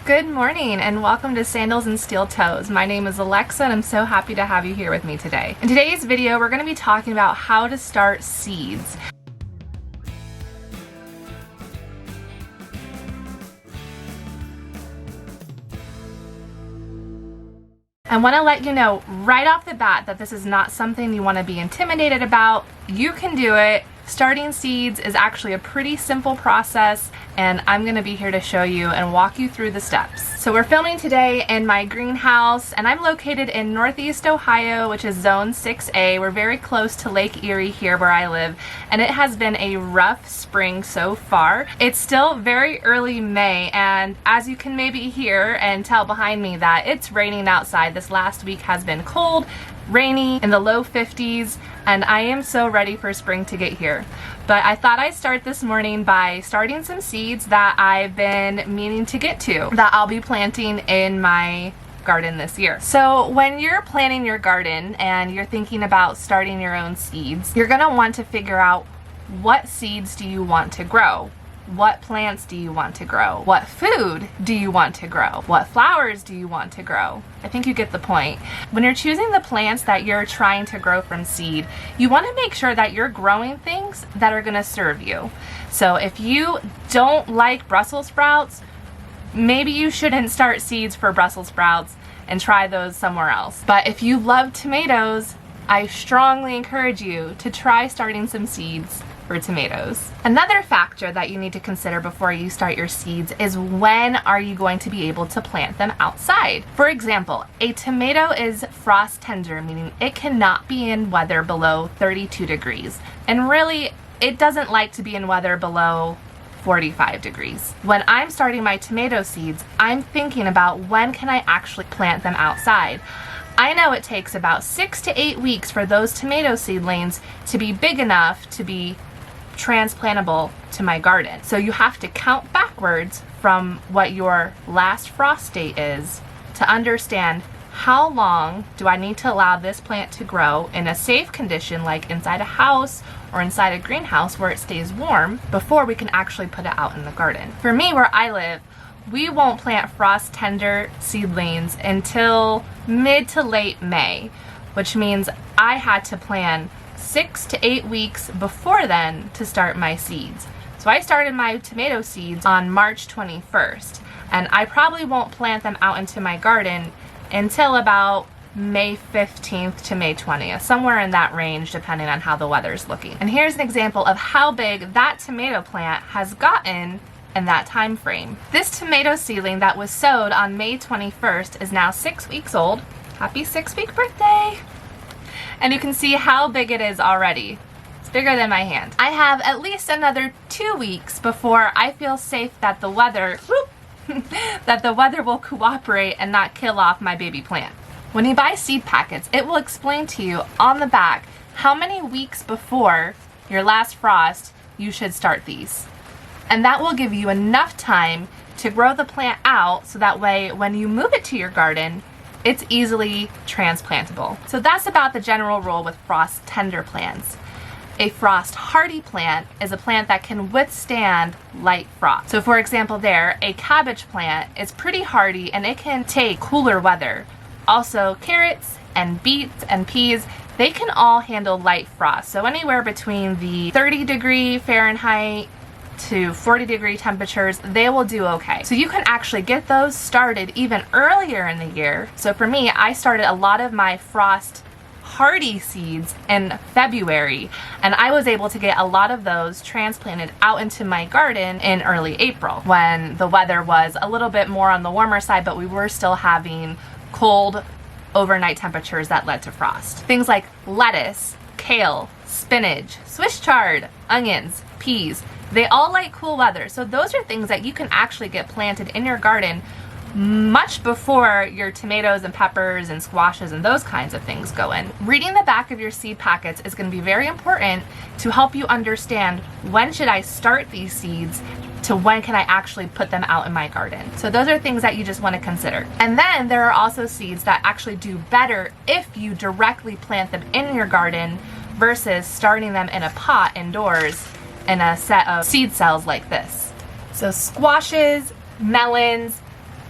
Good morning and welcome to Sandals and Steel Toes. My name is Alexa and I'm so happy to have you here with me today. In today's video, we're going to be talking about how to start seeds. I want to let you know right off the bat that this is not something you want to be intimidated about. You can do it. Starting seeds is actually a pretty simple process, and I'm going to be here to show you and walk you through the steps. So we're filming today in my greenhouse, and I'm located in Northeast Ohio, which is Zone 6A. We're very close to Lake Erie here where I live, and it has been a rough spring so far. It's still very early May, and as you can maybe hear and tell behind me that it's raining outside. This last week has been cold, rainy, in the low 50s, and I am so ready for spring to get here. But I thought I'd start this morning by starting some seeds that I've been meaning to get to that I'll be planting in my garden this year. So when you're planting your garden and you're thinking about starting your own seeds, you're gonna want to figure out what seeds do you want to grow? What plants do you want to grow? What food do you want to grow? What flowers do you want to grow? I think you get the point. When you're choosing the plants that you're trying to grow from seed, you want to make sure that you're growing things that are going to serve you. So if you don't like Brussels sprouts, maybe you shouldn't start seeds for Brussels sprouts and try those somewhere else. But if you love tomatoes, I strongly encourage you to try starting some seeds for tomatoes. Another factor that you need to consider before you start your seeds is when are you going to be able to plant them outside. For example, a tomato is frost tender, meaning it cannot be in weather below 32 degrees. And really, it doesn't like to be in weather below 45 degrees. When I'm starting my tomato seeds, I'm thinking about when can I actually plant them outside. I know it takes about 6 to 8 weeks for those tomato seedlings to be big enough to be transplantable to my garden. So you have to count backwards from what your last frost date is to understand how long do I need to allow this plant to grow in a safe condition, like inside a house or inside a greenhouse where it stays warm, before we can actually put it out in the garden. For me, where I live, we won't plant frost tender seedlings until mid to late May, which means I had to plan 6 to 8 weeks before then to start my seeds. So I started my tomato seeds on March 21st, and I probably won't plant them out into my garden until about May 15th to May 20th, somewhere in that range depending on how the weather's looking. And here's an example of how big that tomato plant has gotten in that time frame. This tomato seedling that was sowed on May 21st is now 6 weeks old. Happy 6-week birthday! And you can see how big it is already. It's bigger than my hand. I have at least another 2 weeks before I feel safe that the weather, that the weather will cooperate and not kill off my baby plant. When you buy seed packets, it will explain to you on the back how many weeks before your last frost you should start these. And that will give you enough time to grow the plant out so that way when you move it to your garden, it's easily transplantable. So that's about the general rule with frost tender plants. A frost hardy plant is a plant that can withstand light frost. So for example there, a cabbage plant is pretty hardy and it can take cooler weather. Also carrots and beets and peas, they can all handle light frost. So anywhere between the 30-degree Fahrenheit to 40-degree temperatures, they will do okay. So you can actually get those started even earlier in the year. So for me, I started a lot of my frost hardy seeds in February, and I was able to get a lot of those transplanted out into my garden in early April when the weather was a little bit more on the warmer side, but we were still having cold overnight temperatures that led to frost. Things like lettuce, kale, spinach, Swiss chard, onions, peas, they all like cool weather. So those are things that you can actually get planted in your garden much before your tomatoes and peppers and squashes and those kinds of things go in. Reading the back of your seed packets is going to be very important to help you understand when should I start these seeds to when can I actually put them out in my garden. So those are things that you just want to consider. And then there are also seeds that actually do better if you directly plant them in your garden versus starting them in a pot indoors in a set of seed cells like this. So squashes, melons,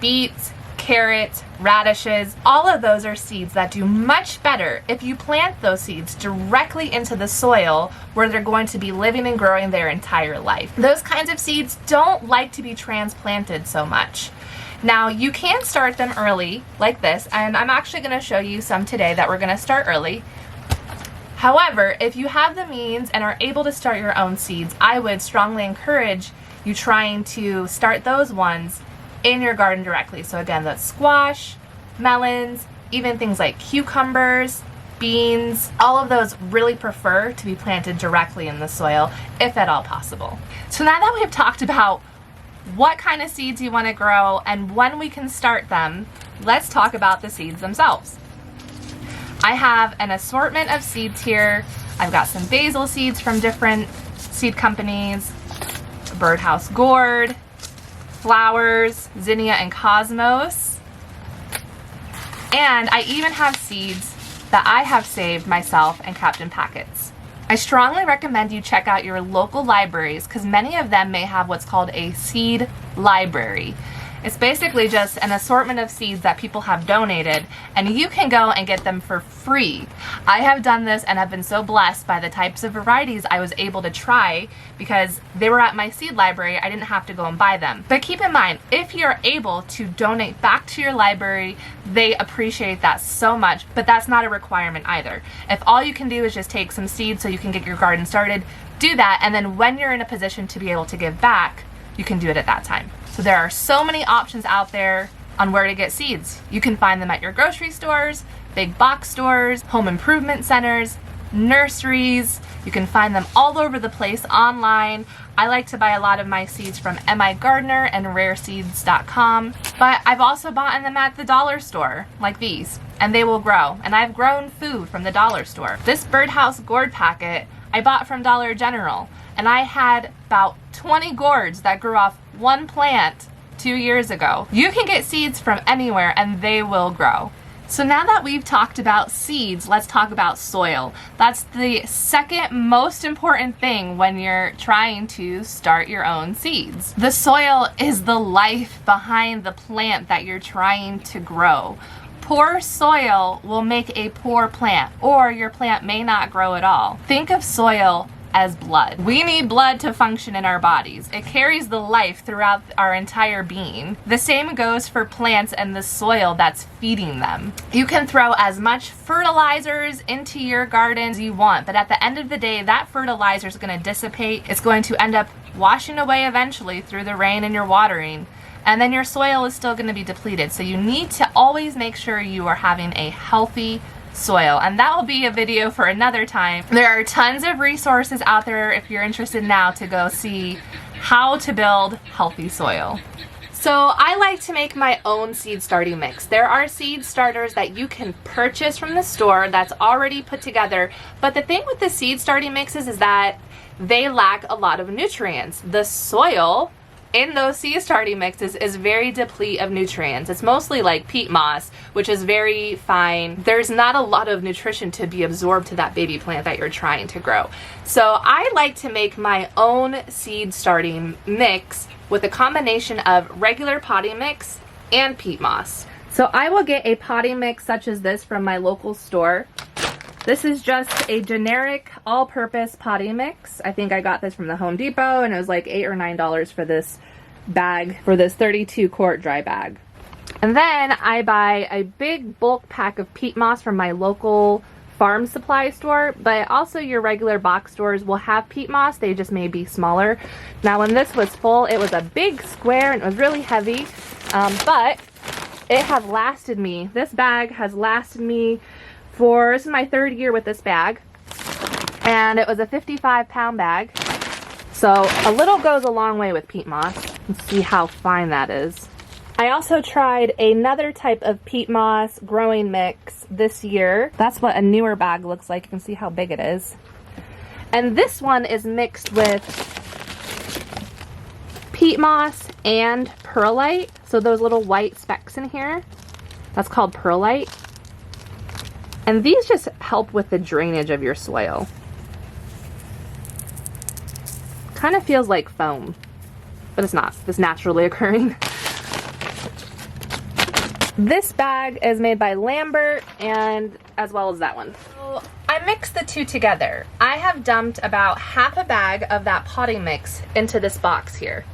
beets, carrots, radishes, all of those are seeds that do much better if you plant those seeds directly into the soil where they're going to be living and growing their entire life. Those kinds of seeds don't like to be transplanted so much. Now you can start them early like this, and I'm actually going to show you some today that we're going to start early. However, if you have the means and are able to start your own seeds, I would strongly encourage you trying to start those ones in your garden directly. So again, that's squash, melons, even things like cucumbers, beans, all of those really prefer to be planted directly in the soil if at all possible. So now that we've talked about what kind of seeds you want to grow and when we can start them, let's talk about the seeds themselves. I have an assortment of seeds here. I've got some basil seeds from different seed companies, birdhouse gourd, flowers, zinnia and cosmos, and I even have seeds that I have saved myself and kept in packets. I strongly recommend you check out your local libraries because many of them may have what's called a seed library. It's basically just an assortment of seeds that people have donated, and you can go and get them for free. I have done this and have been so blessed by the types of varieties I was able to try because they were at my seed library. I didn't have to go and buy them. But keep in mind, if you're able to donate back to your library, they appreciate that so much, but that's not a requirement either. If all you can do is just take some seeds so you can get your garden started, do that, and then when you're in a position to be able to give back, you can do it at that time. So there are so many options out there on where to get seeds. You can find them at your grocery stores, big box stores, home improvement centers, nurseries. You can find them all over the place online. I like to buy a lot of my seeds from MI Gardener and rareseeds.com, but I've also bought them at the dollar store, like these, and they will grow. And I've grown food from the dollar store. This birdhouse gourd packet I bought from Dollar General, and I had about 20 gourds that grew off one plant 2 years ago. You can get seeds from anywhere and they will grow. So now that we've talked about seeds, let's talk about soil. That's the second most important thing when you're trying to start your own seeds. The soil is the life behind the plant that you're trying to grow. Poor soil will make a poor plant, or your plant may not grow at all. Think of soil as blood. We need blood to function in our bodies. It carries the life throughout our entire being. The same goes for plants and the soil that's feeding them. You can throw as much fertilizers into your garden as you want, but at the end of the day, that fertilizer is going to dissipate. It's going to end up washing away eventually through the rain and your watering. And then your soil is still going to be depleted. So you need to always make sure you are having a healthy soil, and that will be a video for another time. There are tons of resources out there if you're interested now to go see how to build healthy soil. So I like to make my own seed starting mix. There are seed starters that you can purchase from the store that's already put together, but the thing with the seed starting mixes is that they lack a lot of nutrients. The soil in those seed starting mixes is very deplete of nutrients. It's mostly like peat moss, which is very fine. There's not a lot of nutrition to be absorbed to that baby plant that you're trying to grow. So I like to make my own seed starting mix with a combination of regular potting mix and peat moss. So I will get a potting mix such as this from my local store. This is just a generic all-purpose potting mix. I think I got this from the Home Depot, and it was like $8 or $9 for this bag, for this 32 quart dry bag. And then I buy a big bulk pack of peat moss from my local farm supply store, but also your regular box stores will have peat moss, they just may be smaller. Now when this was full, it was a big square and it was really heavy, but it has lasted me. This bag has lasted me for, this is my third year with this bag, and it was a 55-pound bag. So a little goes a long way with peat moss. Let's see how fine that is. I also tried another type of peat moss growing mix this year. That's what a newer bag looks like. You can see how big it is. And this one is mixed with peat moss and perlite. So those little white specks in here, that's called perlite. And these just help with the drainage of your soil. Kind of feels like foam, but it's not. It's naturally occurring. This bag is made by Lambert, and as well as that one. So I mixed the two together. I have dumped about half a bag of that potting mix into this box here.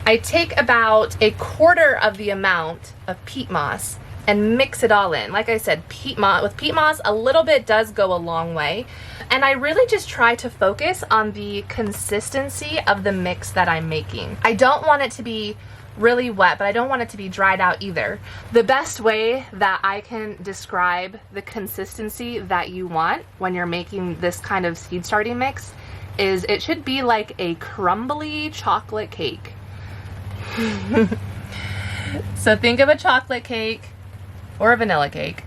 I take about a quarter of the amount of peat moss and mix it all in. Like I said, with peat moss, a little bit does go a long way. And I really just try to focus on the consistency of the mix that I'm making. I don't want it to be really wet, but I don't want it to be dried out either. The best way that I can describe the consistency that you want when you're making this kind of seed starting mix is it should be like a crumbly chocolate cake. So think of a chocolate cake or a vanilla cake.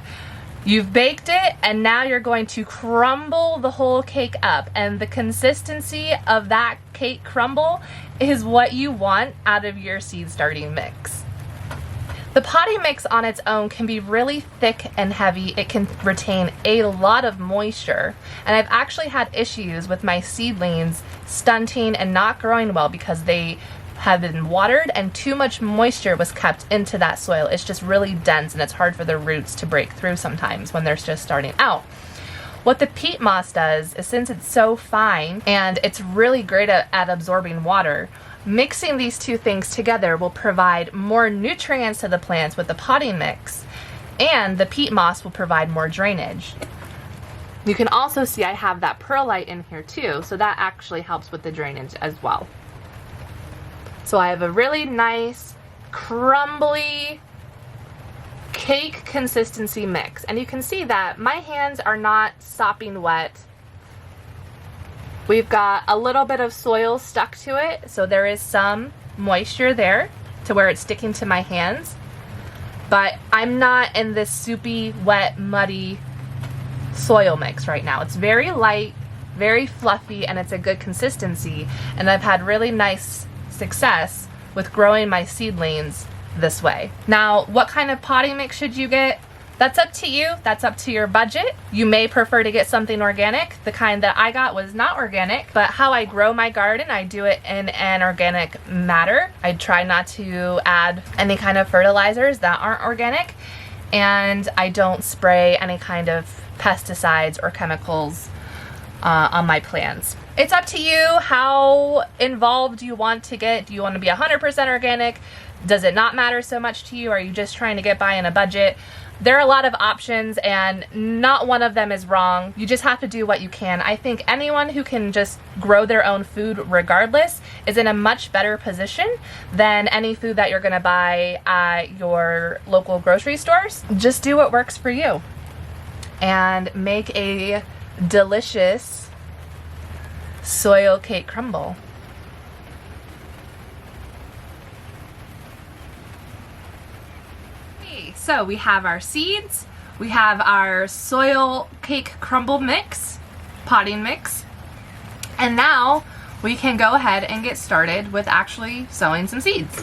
You've baked it, and now you're going to crumble the whole cake up, and the consistency of that cake crumble is what you want out of your seed starting mix. The potting mix on its own can be really thick and heavy. It can retain a lot of moisture, and I've actually had issues with my seedlings stunting and not growing well because they have been watered and too much moisture was kept into that soil. It's just really dense, and it's hard for the roots to break through sometimes when they're just starting out. What the peat moss does is, since it's so fine and it's really great at absorbing water, mixing these two things together will provide more nutrients to the plants with the potting mix, and the peat moss will provide more drainage. You can also see I have that perlite in here too, so that actually helps with the drainage as well. So I have a really nice, crumbly, cake consistency mix. And you can see that my hands are not sopping wet. We've got a little bit of soil stuck to it, so there is some moisture there to where it's sticking to my hands. But I'm not in this soupy, wet, muddy soil mix right now. It's very light, very fluffy, and it's a good consistency. And I've had really nice success with growing my seedlings this way. Now, what kind of potting mix should you get? That's up to you. That's up to your budget. You may prefer to get something organic. The kind that I got was not organic, but how I grow my garden, I do it in an organic manner. I try not to add any kind of fertilizers that aren't organic, and I don't spray any kind of pesticides or chemicals on my plants. It's up to you how involved you want to get. Do you want to be 100% organic? Does it not matter so much to you? Are you just trying to get by in a budget? There are a lot of options, and not one of them is wrong. You just have to do what you can. I think anyone who can just grow their own food regardless is in a much better position than any food that you're gonna buy at your local grocery stores. Just do what works for you and make a delicious soil cake crumble. So we have our seeds, we have our soil cake crumble mix, potting mix, and now we can go ahead and get started with actually sowing some seeds.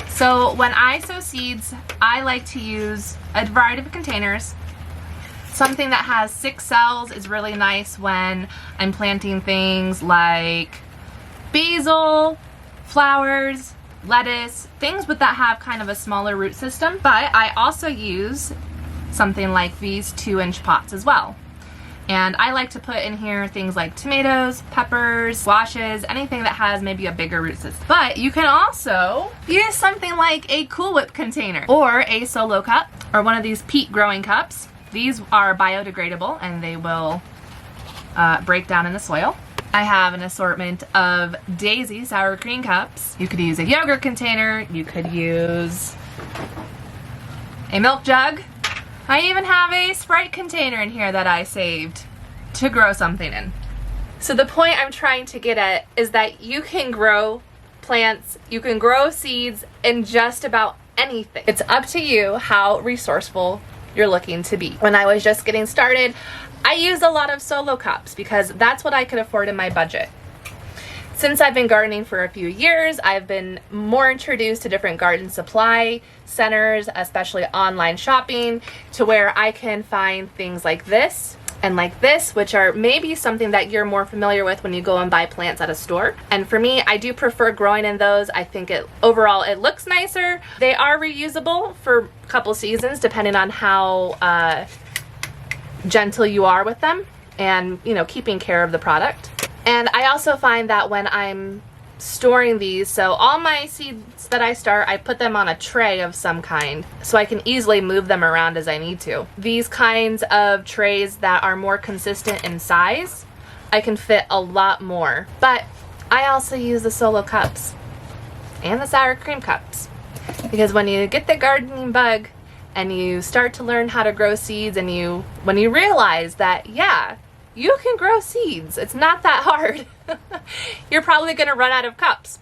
So when I sow seeds, I like to use a variety of containers. Something that has 6 cells is really nice when I'm planting things like basil, flowers, lettuce, things with that have kind of a smaller root system. But I also use something like these 2-inch pots as well. And I like to put in here things like tomatoes, peppers, squashes, anything that has maybe a bigger root system. But you can also use something like a Cool Whip container or a solo cup or one of these peat growing cups. These are biodegradable and they will break down in the soil. I have an assortment of Daisy sour cream cups. You could use a yogurt container. You could use a milk jug. I even have a Sprite container in here that I saved to grow something in. So the point I'm trying to get at is that you can grow plants, you can grow seeds in just about anything. It's up to you how resourceful you're looking to be. When I was just getting started, I used a lot of solo cups because that's what I could afford in my budget. Since I've been gardening for a few years, I've been more introduced to different garden supply centers, especially online shopping, to where I can find things like this and like this, which are maybe something that you're more familiar with when you go and buy plants at a store. And for me, I do prefer growing in those. I think overall it looks nicer. They are reusable for a couple seasons depending on how gentle you are with them and, you know, keeping care of the product. And I also find that when I'm storing these, so all my seeds that I start, I put them on a tray of some kind so I can easily move them around as I need to. These kinds of trays that are more consistent in size, I can fit a lot more. But I also use the solo cups and the sour cream cups, because when you get the gardening bug and you start to learn how to grow seeds, and when you realize that, yeah, you can grow seeds, it's not that hard. You're probably gonna run out of cups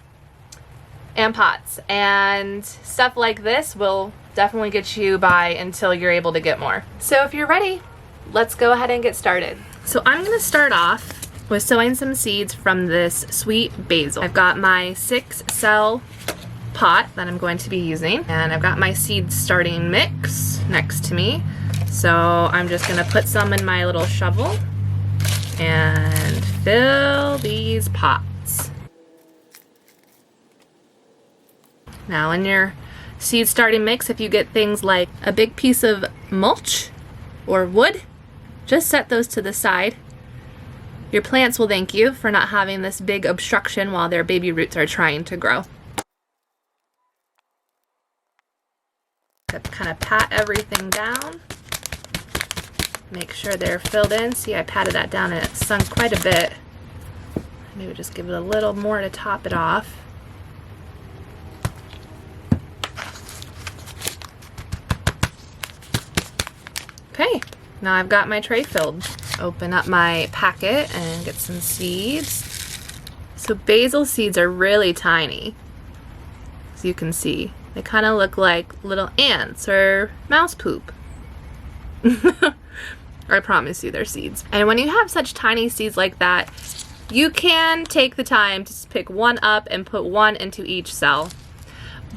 and pots, and stuff like this will definitely get you by until you're able to get more. So if you're ready, let's go ahead and get started. So I'm gonna start off with sowing some seeds from this sweet basil. I've got my 6-cell pot that I'm going to be using, and I've got my seed starting mix next to me. So I'm just gonna put some in my little shovel and fill these pots. Now in your seed starting mix, if you get things like a big piece of mulch or wood, just set those to the side. Your plants will thank you for not having this big obstruction while their baby roots are trying to grow. Kind of pat everything down. Make sure they're filled in. See, I patted that down and it sunk quite a bit. Maybe just give it a little more to top it off. Okay, now I've got my tray filled. Open up my packet and get some seeds. So basil seeds are really tiny, as you can see. They kind of look like little ants or mouse poop. I promise you they're seeds. And when you have such tiny seeds like that, you can take the time to pick one up and put one into each cell.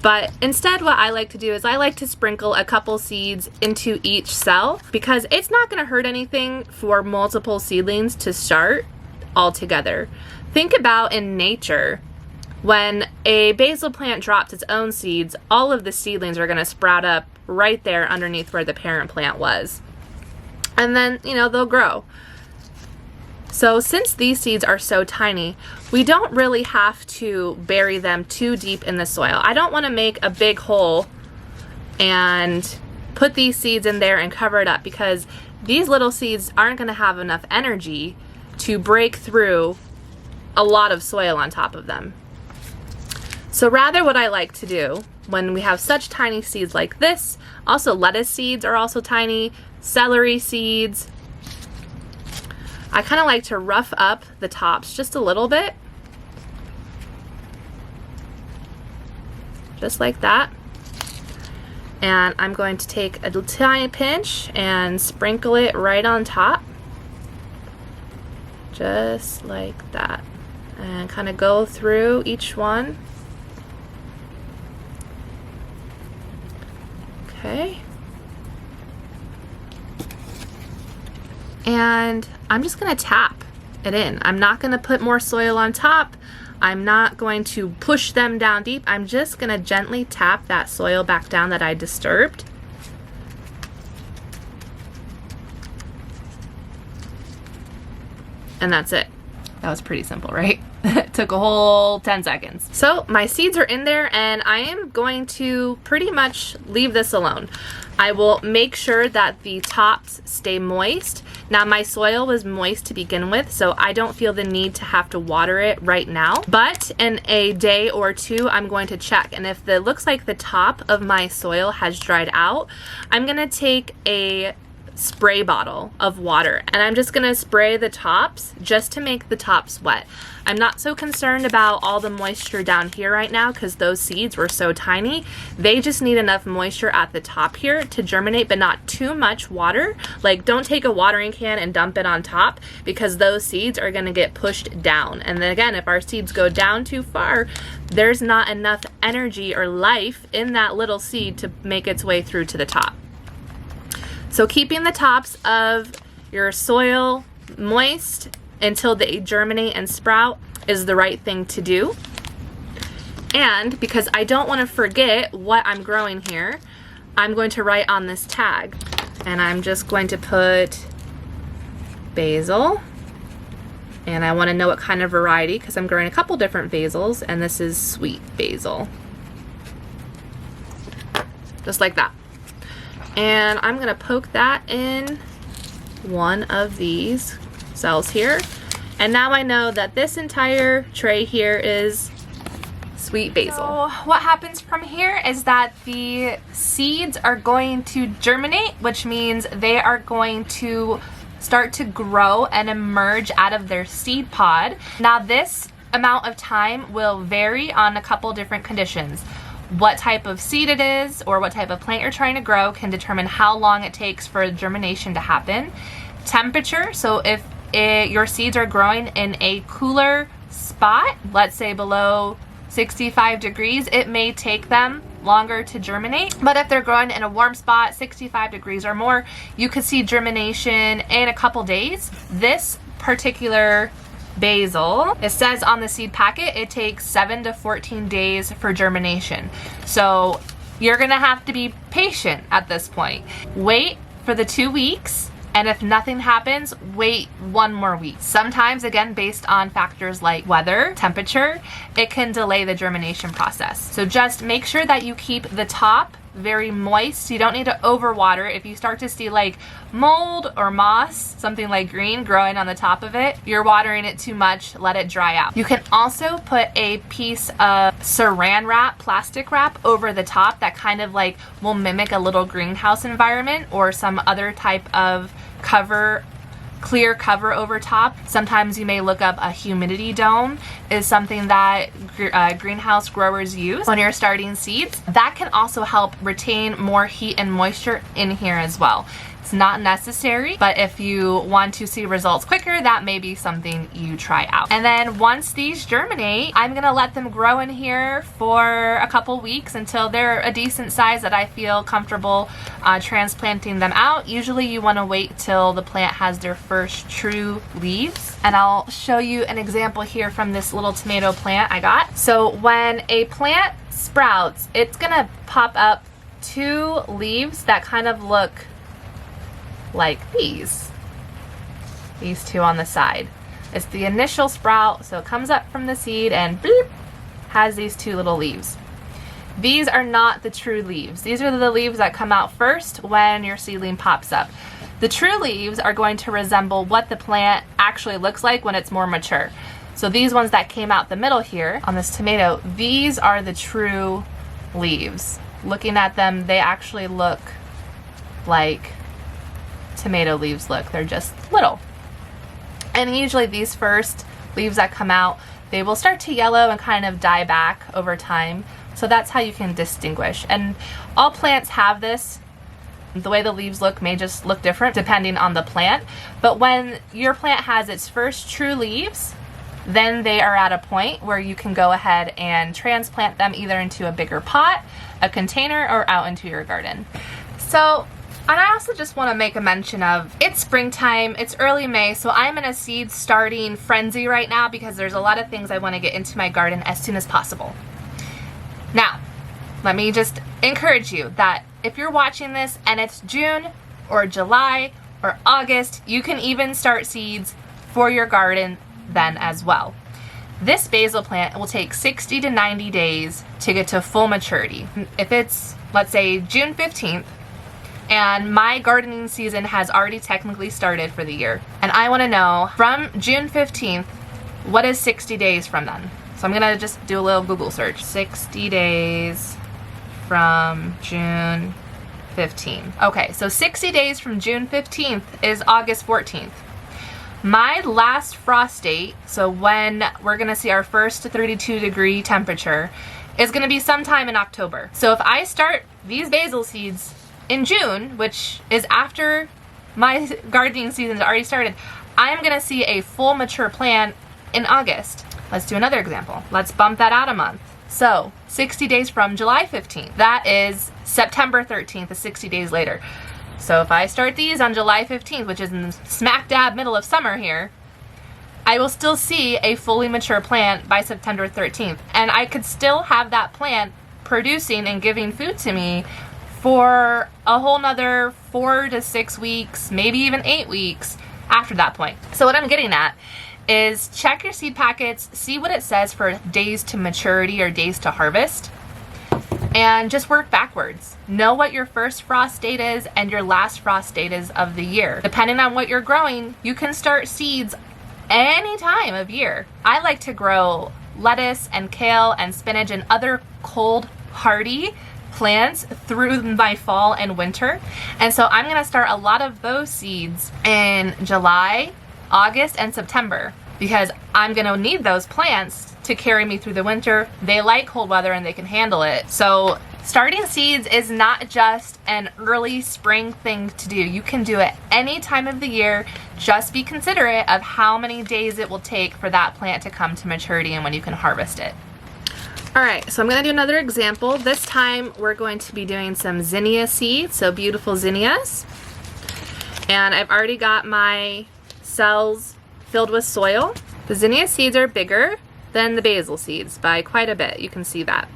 But instead what I like to do is I like to sprinkle a couple seeds into each cell, because it's not going to hurt anything for multiple seedlings to start all together. Think about in nature, when a basil plant drops its own seeds, all of the seedlings are going to sprout up right there underneath where the parent plant was. And then, you know, they'll grow. So since these seeds are so tiny, we don't really have to bury them too deep in the soil. I don't want to make a big hole and put these seeds in there and cover it up, because these little seeds aren't going to have enough energy to break through a lot of soil on top of them. So rather, what I like to do when we have such tiny seeds like this, also lettuce seeds are also tiny, celery seeds, I kind of like to rough up the tops just a little bit. Just like that. And I'm going to take a tiny pinch and sprinkle it right on top. Just like that. And kind of go through each one. Okay. And I'm just going to tap it in. I'm not going to put more soil on top. I'm not going to push them down deep. I'm just going to gently tap that soil back down that I disturbed. And that's it. That was pretty simple, right? It took a whole 10 seconds. So my seeds are in there, and I am going to pretty much leave this alone. I will make sure that the tops stay moist. Now my soil was moist to begin with, so I don't feel the need to have to water it right now. But in a day or two, I'm going to check. And if it looks like the top of my soil has dried out, I'm gonna take a spray bottle of water and I'm just gonna spray the tops just to make the tops wet. I'm not so concerned about all the moisture down here right now because those seeds were so tiny. They just need enough moisture at the top here to germinate, but not too much water. Like, don't take a watering can and dump it on top because those seeds are gonna get pushed down. And then again, if our seeds go down too far, there's not enough energy or life in that little seed to make its way through to the top. So keeping the tops of your soil moist until they germinate and sprout is the right thing to do. And because I don't want to forget what I'm growing here, I'm going to write on this tag, and I'm just going to put basil, and I want to know what kind of variety because I'm growing a couple different basils, and this is sweet basil. Just like that. And I'm going to poke that in one of these cells here. And now I know that this entire tray here is sweet basil. So what happens from here is that the seeds are going to germinate, which means they are going to start to grow and emerge out of their seed pod. Now this amount of time will vary on a couple different conditions. What type of seed it is or what type of plant you're trying to grow can determine how long it takes for germination to happen. Temperature, so if your seeds are growing in a cooler spot, let's say below 65 degrees, it may take them longer to germinate. But if they're growing in a warm spot, 65 degrees or more, you could see germination in a couple days. This particular basil, it says on the seed packet, it takes 7 to 14 days for germination. So you're gonna have to be patient at this point. Wait for the 2 weeks, and if nothing happens, wait 1 more week. Sometimes, again, based on factors like weather, temperature, it can delay the germination process. So just make sure that you keep the top very moist. You don't need to overwater. If you start to see like mold or moss, something like green growing on the top of it, you're watering it too much, let it dry out. You can also put a piece of saran wrap, plastic wrap over the top that kind of like will mimic a little greenhouse environment or some other type of cover, clear cover over top. Sometimes you may look up a humidity dome is something that greenhouse growers use when you're starting seeds. That can also help retain more heat and moisture in here as well. It's not necessary, but if you want to see results quicker, that may be something you try out. And then once these germinate, I'm gonna let them grow in here for a couple weeks until they're a decent size that I feel comfortable transplanting them out. Usually you wanna wait till the plant has their first true leaves. And I'll show you an example here from this little tomato plant I got. So when a plant sprouts, it's gonna pop up 2 leaves that kind of look like these 2 on the side. It's the initial sprout, so it comes up from the seed and bloop, has these 2 little leaves. These are not the true leaves. These are the leaves that come out first when your seedling pops up. The true leaves are going to resemble what the plant actually looks like when it's more mature. So these ones that came out the middle here on this tomato, these are the true leaves. Looking at them, they actually look like tomato leaves look. They're just little. And usually these first leaves that come out, they will start to yellow and kind of die back over time. So that's how you can distinguish. And all plants have this. The way the leaves look may just look different depending on the plant. But when your plant has its first true leaves, then they are at a point where you can go ahead and transplant them either into a bigger pot, a container, or out into your garden. So, and I also just want to make a mention of, it's springtime, it's early May, so I'm in a seed starting frenzy right now because there's a lot of things I want to get into my garden as soon as possible. Now, let me just encourage you that if you're watching this and it's June or July or August, you can even start seeds for your garden then as well. This basil plant will take 60 to 90 days to get to full maturity. If it's, let's say, June 15th, and my gardening season has already technically started for the year, and I want to know from June 15th, what is 60 days from then? So I'm gonna just do a little Google search. 60 days from June 15th. Okay, so 60 days from June 15th is August 14th. My last frost date, so when we're gonna see our first 32-degree temperature, is gonna be sometime in October. So if I start these basil seeds in June, which is after my gardening season has already started, I'm gonna see a full mature plant in August. Let's do another example. Let's bump that out a month. So 60 days from July 15th, that is September 13th, is 60 days later. So if I start these on July 15th, which is in the smack dab middle of summer here, I will still see a fully mature plant by September 13th. And I could still have that plant producing and giving food to me for a whole nother 4 to 6 weeks, maybe even 8 weeks after that point. So what I'm getting at is check your seed packets, see what it says for days to maturity or days to harvest, and just work backwards. Know what your first frost date is and your last frost date is of the year. Depending on what you're growing, you can start seeds any time of year. I like to grow lettuce and kale and spinach and other cold hardy plants through my fall and winter. And so I'm gonna start a lot of those seeds in July, August, and September because I'm gonna need those plants to carry me through the winter. They like cold weather and they can handle it. So starting seeds is not just an early spring thing to do. You can do it any time of the year. Just be considerate of how many days it will take for that plant to come to maturity and when you can harvest it. All right, so I'm gonna do another example. This time we're going to be doing some zinnia seeds, so beautiful zinnias. And I've already got my cells filled with soil. The zinnia seeds are bigger than the basil seeds by quite a bit. You can see that.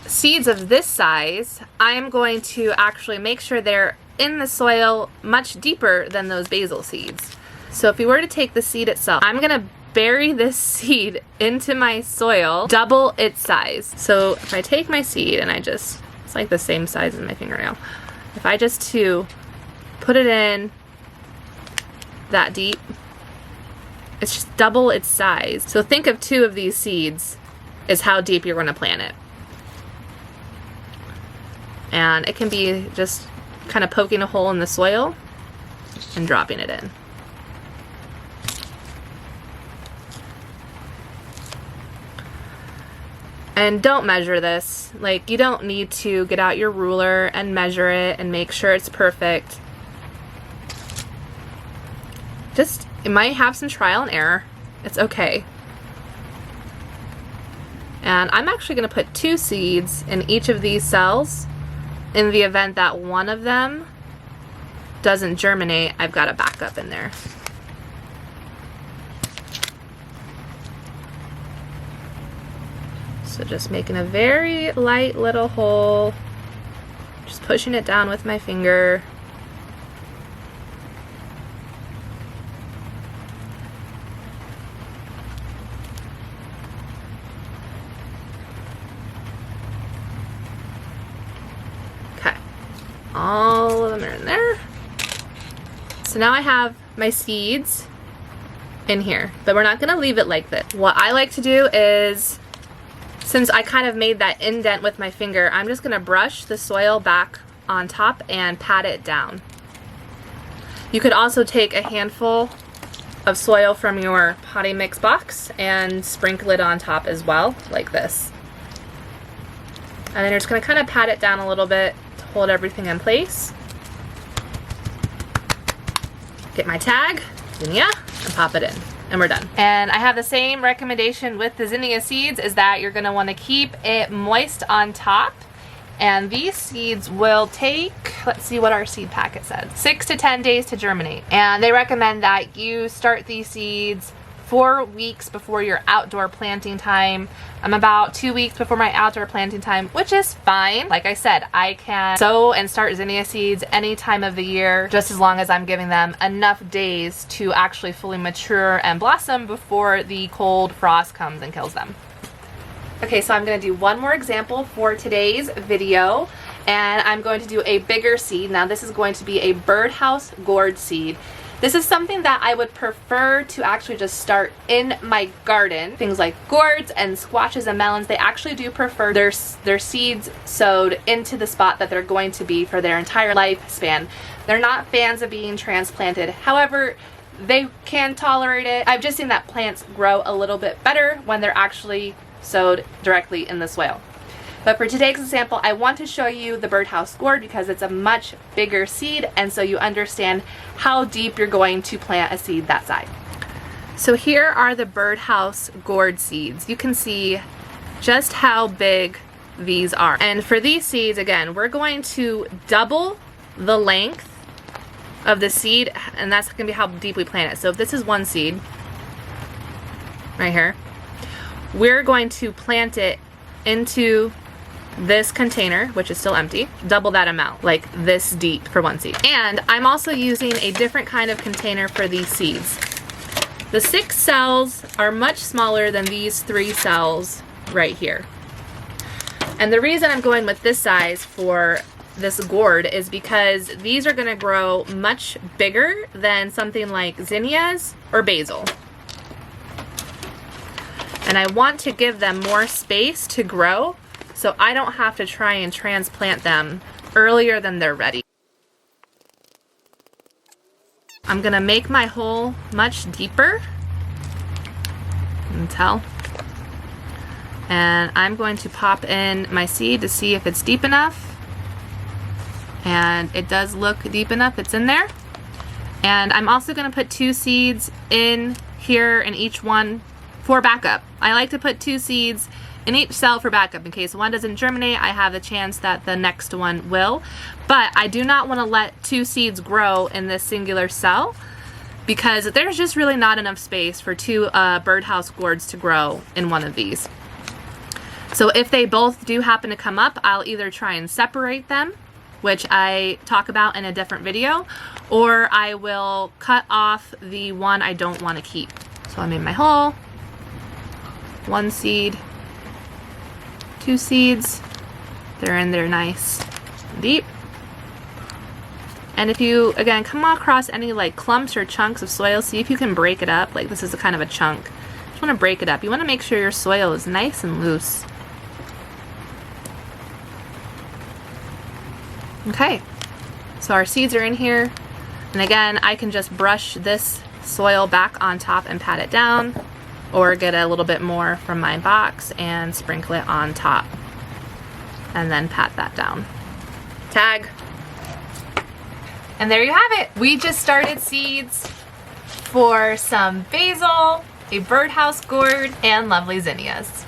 Seeds of this size, I am going to actually make sure they're in the soil much deeper than those basil seeds. So if you were to take the seed itself, I'm gonna bury this seed into my soil, double its size. So if I take my seed and it's like the same size as my fingernail. If I just put it in that deep, it's just double its size. So think of 2 of these seeds is how deep you're gonna plant it. And it can be just kind of poking a hole in the soil and dropping it in. And don't measure this. Like, you don't need to get out your ruler and measure it and make sure it's perfect. Just, it might have some trial and error. It's okay. And I'm actually going to put 2 seeds in each of these cells. In the event that one of them doesn't germinate, I've got a backup in there. So just making a very light little hole, just pushing it down with my finger. Okay, all of them are in there. So now I have my seeds in here, but we're not gonna leave it like this. What I like to do is, since I kind of made that indent with my finger, I'm just gonna brush the soil back on top and pat it down. You could also take a handful of soil from your potting mix box and sprinkle it on top as well, like this. And then you're just gonna kind of pat it down a little bit to hold everything in place. Get my tag, zinnia, and pop it in. And we're done. And I have the same recommendation with the zinnia seeds, is that you're gonna wanna keep it moist on top. And these seeds will take, let's see what our seed packet says, 6 to 10 days to germinate. And they recommend that you start these seeds 4 weeks before your outdoor planting time. I'm about 2 weeks before my outdoor planting time, which is fine. Like I said, I can sow and start zinnia seeds any time of the year, just as long as I'm giving them enough days to actually fully mature and blossom before the cold frost comes and kills them. Okay, so I'm gonna do one more example for today's video, and I'm going to do a bigger seed. Now this is going to be a birdhouse gourd seed. This is something that I would prefer to actually just start in my garden. Things like gourds and squashes and melons, they actually do prefer their seeds sowed into the spot that they're going to be for their entire lifespan. They're not fans of being transplanted. However, they can tolerate it. I've just seen that plants grow a little bit better when they're actually sowed directly in the soil. But for today's example, I want to show you the birdhouse gourd because it's a much bigger seed, and so you understand how deep you're going to plant a seed that size. So here are the birdhouse gourd seeds. You can see just how big these are. And for these seeds, again, we're going to double the length of the seed, and that's gonna be how deep we plant it. So if this is one seed, right here, we're going to plant it into this container, which is still empty, double that amount, like this deep for one seed. And I'm also using a different kind of container for these seeds. The 6 cells are much smaller than these 3 cells right here. And the reason I'm going with this size for this gourd is because these are gonna grow much bigger than something like zinnias or basil. And I want to give them more space to grow so I don't have to try and transplant them earlier than they're ready. I'm gonna make my hole much deeper, you can tell. And I'm going to pop in my seed to see if it's deep enough. And it does look deep enough, it's in there. And I'm also gonna put 2 seeds in here in each one for backup. I like to put 2 seeds in each cell for backup. In case one doesn't germinate, I have a chance that the next one will. But I do not wanna let 2 seeds grow in this singular cell because there's just really not enough space for 2 birdhouse gourds to grow in one of these. So if they both do happen to come up, I'll either try and separate them, which I talk about in a different video, or I will cut off the one I don't want to keep. So I made my hole, 1 seed, 2 seeds, they're in there nice and deep. And if you, again, come across any like clumps or chunks of soil, see if you can break it up. Like this is a kind of a chunk. Just want to break it up. You want to make sure your soil is nice and loose. Okay, so our seeds are in here, and again, I can just brush this soil back on top and pat it down, or get a little bit more from my box and sprinkle it on top, and then pat that down. Tag. And there you have it. We just started seeds for some basil, a birdhouse gourd, and lovely zinnias.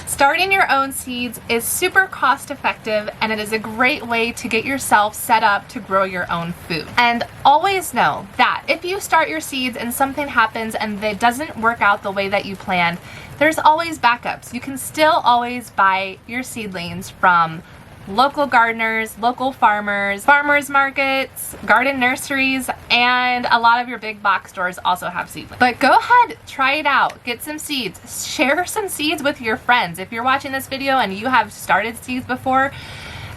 Starting your own seeds is super cost effective, and it is a great way to get yourself set up to grow your own food. And always know that if you start your seeds and something happens and it doesn't work out the way that you planned, there's always backups. You can still always buy your seedlings from local gardeners, local farmers, farmers markets, garden nurseries, and a lot of your big box stores also have seedlings. But go ahead, try it out, get some seeds, share some seeds with your friends. If you're watching this video and you have started seeds before,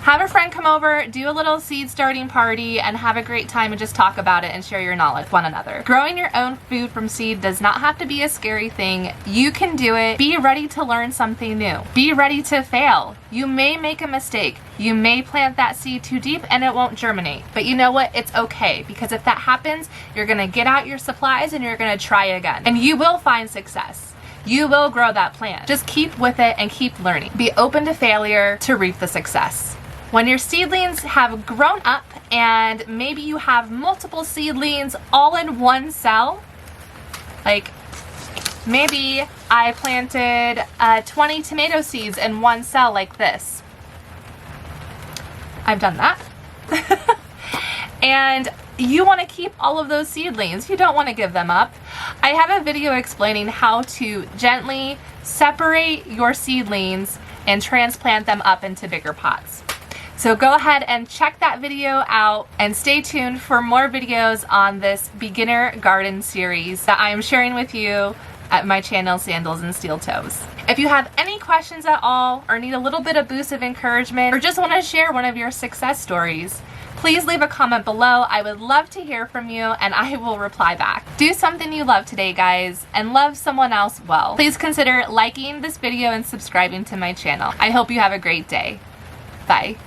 have a friend come over, do a little seed starting party, and have a great time and just talk about it and share your knowledge with one another. Growing your own food from seed does not have to be a scary thing. You can do it. Be ready to learn something new. Be ready to fail. You may make a mistake. You may plant that seed too deep and it won't germinate. But you know what? It's okay, because if that happens, you're gonna get out your supplies and you're gonna try again. And you will find success. You will grow that plant. Just keep with it and keep learning. Be open to failure to reap the success. When your seedlings have grown up and maybe you have multiple seedlings all in one cell, like maybe I planted 20 tomato seeds in one cell like this. I've done that. And you want to keep all of those seedlings. You don't want to give them up. I have a video explaining how to gently separate your seedlings and transplant them up into bigger pots. So go ahead and check that video out and stay tuned for more videos on this beginner garden series that I am sharing with you at my channel, Sandals and Steel Toes. If you have any questions at all or need a little bit of boost of encouragement or just want to share one of your success stories, please leave a comment below. I would love to hear from you and I will reply back. Do something you love today, guys, and love someone else well. Please consider liking this video and subscribing to my channel. I hope you have a great day. Bye.